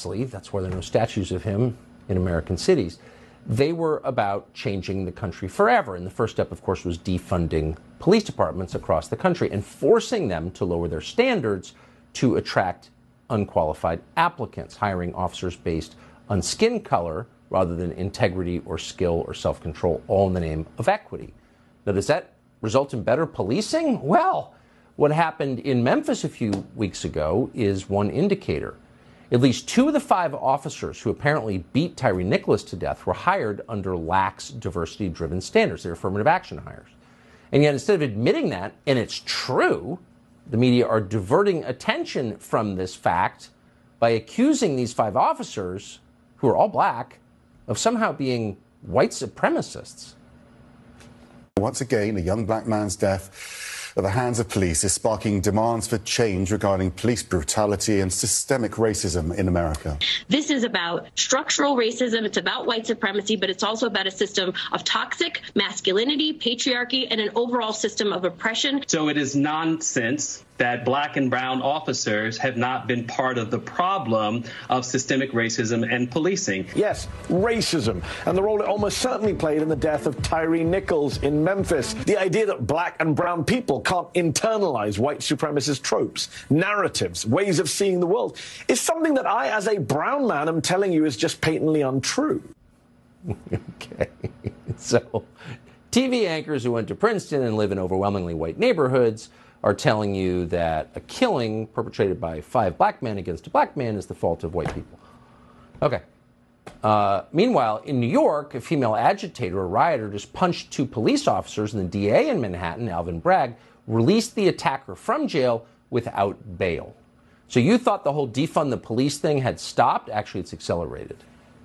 famously, that's why there are no statues of him in American cities, they were about changing the country forever. And the first step, of course, was defunding police departments across the country and forcing them to lower their standards to attract unqualified applicants, hiring officers based on skin color rather than integrity or skill or self-control, all in the name of equity. Now, does that result in better policing? Well, what happened in Memphis a few weeks ago is one indicator. At least 2 of the 5 officers who apparently beat Tyre Nichols to death were hired under lax diversity-driven standards. They're affirmative action hires. And yet, instead of admitting that, and it's true, the media are diverting attention from this fact by accusing these 5 officers, who are all black, of somehow being white supremacists. Once again, a young black man's death at the hands of police is sparking demands for change regarding police brutality and systemic racism in America. This is about structural racism. It's about white supremacy, but it's also about a system of toxic masculinity, patriarchy, and an overall system of oppression. So it is nonsense that black and brown officers have not been part of the problem of systemic racism and policing. Yes, racism, and the role it almost certainly played in the death of Tyre Nichols in Memphis. The idea that black and brown people can't internalize white supremacist tropes, narratives, ways of seeing the world is something that I, as a brown man, am telling you is just patently untrue. Okay, so TV anchors who went to Princeton and live in overwhelmingly white neighborhoods are telling you that a killing perpetrated by 5 black men against a black man is the fault of white people. Okay. Meanwhile, in New York, a female agitator, a rioter, just punched 2 police officers, and the DA in Manhattan, Alvin Bragg, released the attacker from jail without bail. So you thought the whole defund the police thing had stopped? Actually, it's accelerated.